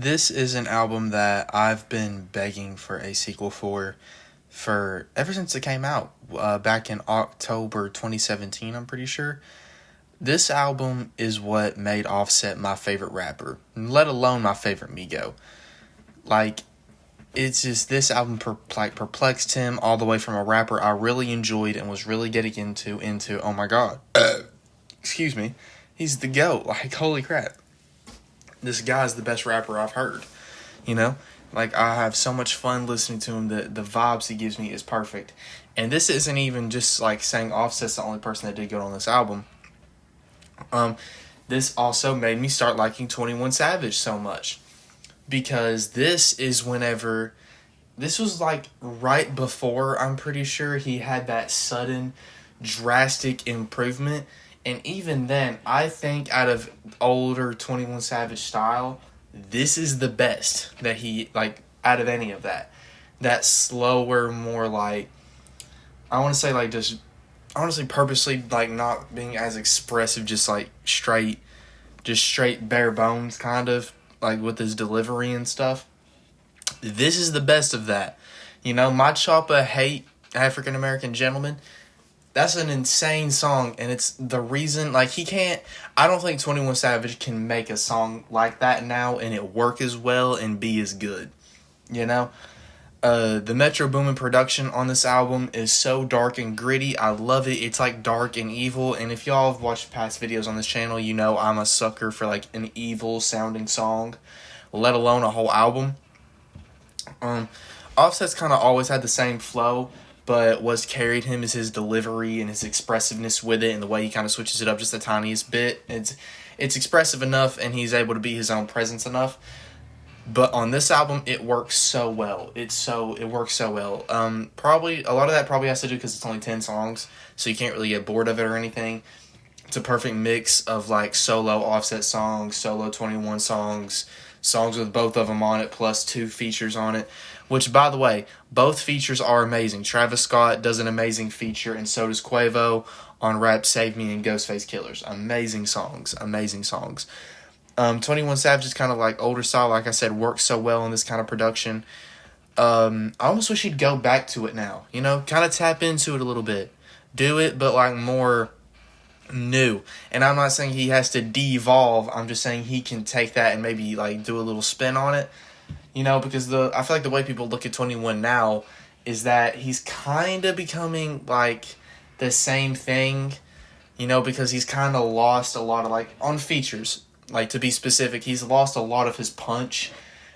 This is an album that I've been begging for a sequel for ever since it came out back in October 2017, I'm pretty sure. This album is what made Offset my favorite rapper, let alone my favorite Migo. Like, it's just this album perplexed him all the way from a rapper I really enjoyed and was really getting into oh my god. Excuse me. He's the GOAT. Like, holy crap. This guy's the best rapper I've heard. You know? Like, I have so much fun listening to him. The vibes he gives me is perfect. And this isn't even just like saying Offset's the only person that did good on this album. This also made me start liking 21 Savage so much. Because this was like right before, I'm pretty sure, he had that sudden drastic improvement. And even then, I think out of older 21 Savage style, this is the best that he, like, out of any of that. That slower, more like, I want to say, like, just, honestly, purposely, like, not being as expressive, just, like, straight bare bones, kind of, like, with his delivery and stuff. This is the best of that. You know, My Choppa Hate African American Gentleman. That's an insane song, and it's the reason, like, I don't think 21 Savage can make a song like that now and it work as well and be as good, you know? The Metro Boomin production on this album is so dark and gritty. I love it. It's, like, dark and evil, and if y'all have watched past videos on this channel, you know I'm a sucker for, like, an evil-sounding song, let alone a whole album. Offset's kind of always had the same flow, but what's carried him is his delivery and his expressiveness with it and the way he kind of switches it up just the tiniest bit. It's expressive enough and he's able to be his own presence enough. But on this album, it works so well. It works so well. Probably a lot of that probably has to do because it's only 10 songs, so you can't really get bored of it or anything. It's a perfect mix of like solo Offset songs, solo 21 songs with both of them on it, plus 2 features on it. Which, by the way, both features are amazing. Travis Scott does an amazing feature, and so does Quavo on Rap Save Me and Ghostface Killers. Amazing songs. 21 Savage is kind of like older style, like I said, works so well in this kind of production. I almost wish he'd go back to it now. You know, kind of tap into it a little bit. Do it, but like more new. And I'm not saying he has to devolve. I'm just saying he can take that and maybe like do a little spin on it. You know, because I feel like the way people look at 21 now is that he's kind of becoming, like, the same thing, you know, because he's kind of lost a lot of, like, on features, like, to be specific, he's lost a lot of his punch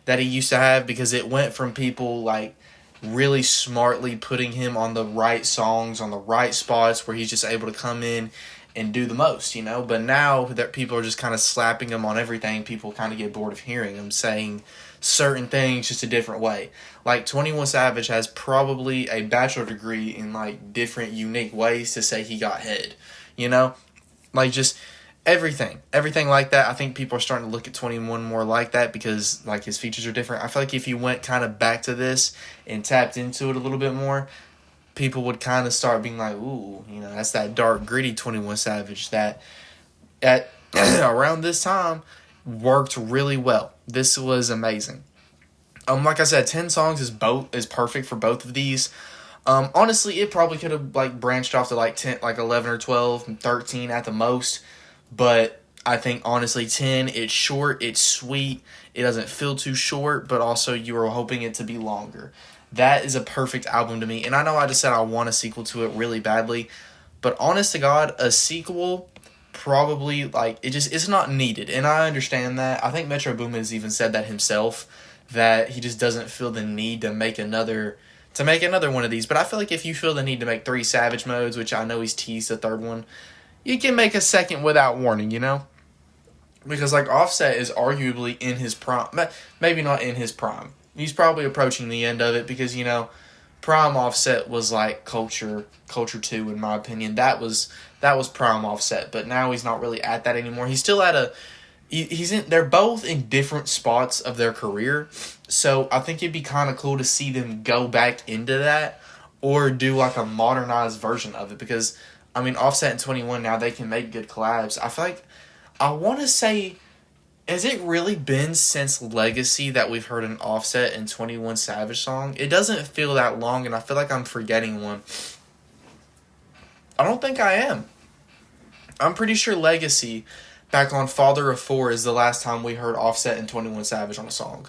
that he used to have because it went from people, like, really smartly putting him on the right songs, on the right spots where he's just able to come in and do the most, you know, but now that people are just kind of slapping him on everything, people kind of get bored of hearing him saying certain things just a different way. Like 21 Savage has probably a bachelor degree in like different unique ways to say he got head, you know, like just everything like that. I think people are starting to look at 21 more like that because like his features are different. I feel like if you went kind of back to this and tapped into it a little bit more, people would kind of start being like, ooh, you know, that's that dark, gritty 21 Savage that at around this time worked really well. This was amazing. Like I said, 10 songs is perfect for both of these. Honestly, it probably could have like branched off to like 10, like 11 or 12, 13 at the most. But I think honestly 10, it's short, it's sweet, it doesn't feel too short, but also you were hoping it to be longer. That is a perfect album to me. And I know I just said I want a sequel to it really badly, but honest to God, a sequel probably, like, it's not needed. And I understand that. I think Metro Boomin has even said that himself, that he just doesn't feel the need to make another one of these. But I feel like if you feel the need to make 3 Savage modes, which I know he's teased the third one, you can make a second without warning, you know? Because, like, Offset is arguably in his prime. Maybe not in his prime. He's probably approaching the end of it because, you know, prime Offset was like Culture 2 in my opinion. That was prime Offset, but now he's not really at that anymore. He's still at they're both in different spots of their career. So I think it'd be kind of cool to see them go back into that or do like a modernized version of it because I mean Offset and 21 now they can make good collabs. I feel like I want to say Has it really been since Legacy that we've heard an Offset and 21 Savage song? It doesn't feel that long, and I feel like I'm forgetting one. I don't think I am. I'm pretty sure Legacy, back on Father of Four, is the last time we heard Offset and 21 Savage on a song,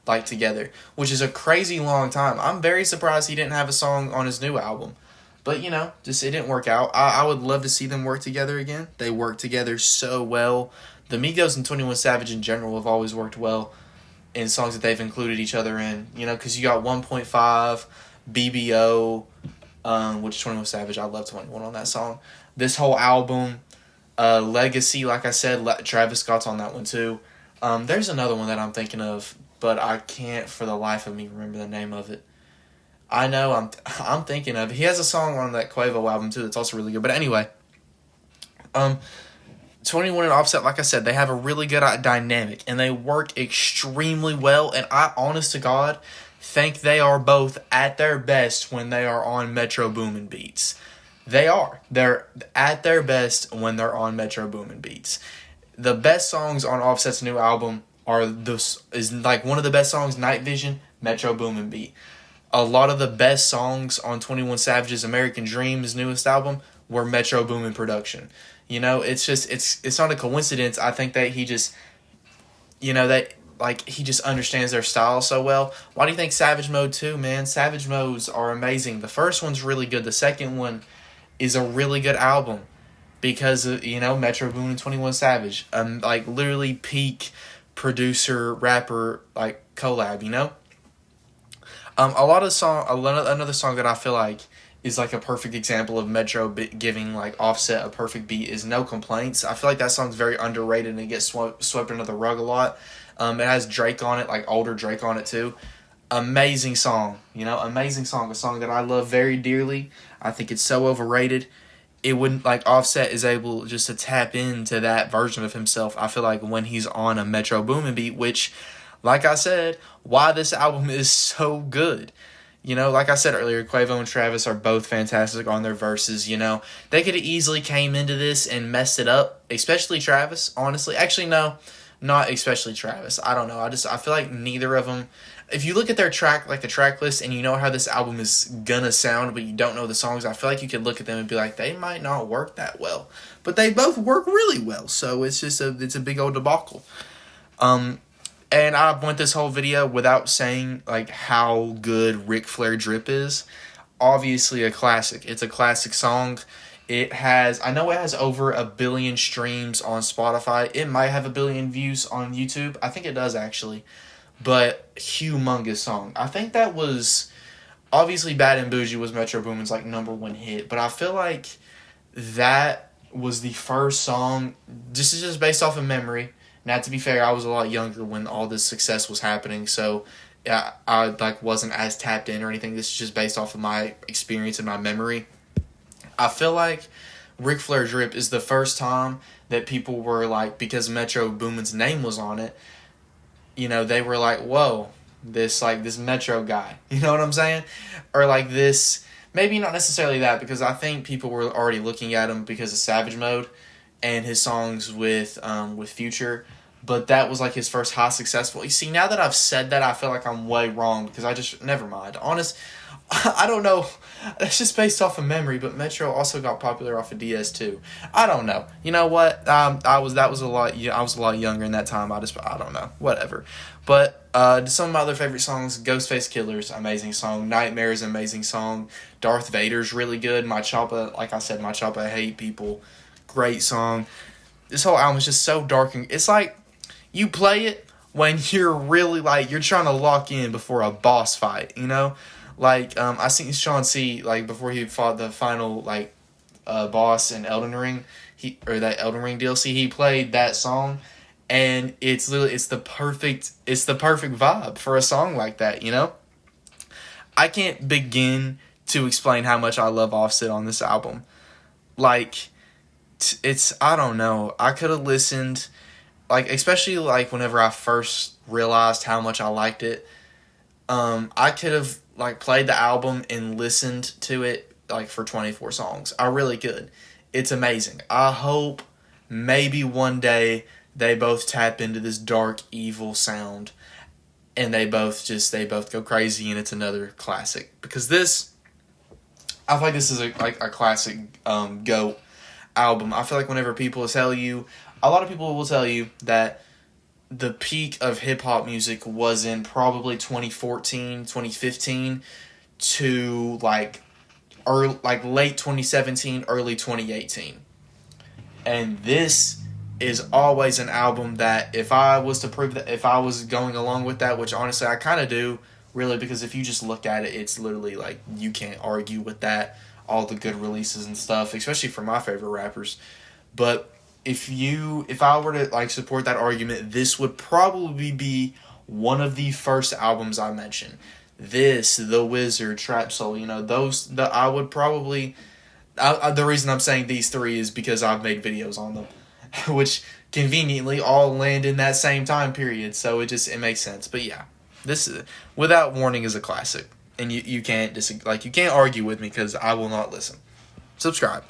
like together, which is a crazy long time. I'm very surprised he didn't have a song on his new album. But, just it didn't work out. I would love to see them work together again. They work together so well. The Migos and 21 Savage in general have always worked well in songs that they've included each other in. Because you got 1.5, BBO, which 21 Savage, I love 21 on that song. This whole album, Legacy, like I said, Travis Scott's on that one too. There's another one that I'm thinking of, but I can't for the life of me remember the name of it. I know I'm thinking of. He has a song on that Quavo album too that's also really good. But anyway, 21 and Offset, like I said, they have a really good dynamic and they work extremely well. And I, honest to God, think they are both at their best when they are on Metro Boomin beats. They are. They're at their best when they're on Metro Boomin beats. The best songs on Offset's new album is like one of the best songs, Night Vision, Metro Boomin beat. A lot of the best songs on 21 Savage's American Dream, his newest album, were Metro Boomin production. It's not a coincidence. I think that he just, he just understands their style so well. Why do you think Savage Mode 2, man? Savage Modes are amazing. The first one's really good. The second one is a really good album because of, Metro Boomin and 21 Savage. Literally peak producer, rapper, collab, another song that I feel like is like a perfect example of Metro giving Offset a perfect beat is No Complaints. I feel like that song's very underrated and it gets swept under the rug a lot. It has Drake on it, older Drake on it too. Amazing song, amazing song. A song that I love very dearly. I think it's so overrated. It wouldn't Offset is able just to tap into that version of himself. I feel like when he's on a Metro Boomin beat, which, like I said, why this album is so good. Like I said earlier, Quavo and Travis are both fantastic on their verses, They could have easily came into this and messed it up, especially Travis, honestly. Actually, no, not especially Travis. I don't know. I feel like neither of them, if you look at their track, the track list, and you know how this album is gonna sound, but you don't know the songs, I feel like you could look at them and be like, they might not work that well. But they both work really well, so it's just it's a big old debacle. And I went this whole video without saying how good Ric Flair Drip is. Obviously a classic. It's a classic song. I know it has over 1 billion streams on Spotify. It might have 1 billion views on YouTube. I think it does actually. But humongous song. I think that was obviously Bad and Bougie was Metro Boomin's #1 hit, but I feel like that was the first song. This is just based off of memory. Now, to be fair, I was a lot younger when all this success was happening, so yeah, I wasn't as tapped in or anything. This is just based off of my experience and my memory. I feel like Ric Flair Drip is the first time that people were because Metro Boomin's name was on it, they were whoa, this Metro guy, you know what I'm saying? Or this, maybe not necessarily that, because I think people were already looking at him because of Savage Mode and his songs with Future. But that was his first high successful. You see, now that I've said that, I feel like I'm way wrong because never mind. I don't know. That's just based off of memory, but Metro also got popular off of DS2. I don't know. You know what? I was a lot younger in that time. I don't know. Whatever. But some of my other favorite songs, Ghostface Killer's amazing song, Nightmare's amazing song, Darth Vader's really good. My Choppa, like I said, My Choppa I Hate People, great song. This whole album is just so dark and it's you play it when you're really you're trying to lock in before a boss fight, I seen Sean C before he fought the final boss in Elden Ring, that Elden Ring DLC, he played that song, and it's the perfect vibe for a song like that, I can't begin to explain how much I love Offset on this album. It's, I don't know, I could have listened, especially whenever I first realized how much I liked it, I could have played the album and listened to it for 24 songs. I really could. It's amazing. I hope maybe one day they both tap into this dark, evil sound, and they both go crazy, and it's another classic. Because this, I feel like this is a classic GOAT album. I feel like whenever people tell you, a lot of people will tell you that the peak of hip-hop music was in probably 2014, 2015 to late 2017, early 2018. And this is always an album that if I was to prove that, if I was going along with that, which honestly I kind of do, really, because if you just look at it, it's literally like you can't argue with that, all the good releases and stuff, especially for my favorite rappers. But if I were to like support that argument, this would probably be one of the first albums I mentioned. This, The Wizard, Trap Soul, I would probably. The reason I'm saying these three is because I've made videos on them, which conveniently all land in that same time period. So it makes sense. But yeah, this Without Warning is a classic, and you can't you can't argue with me because I will not listen. Subscribe.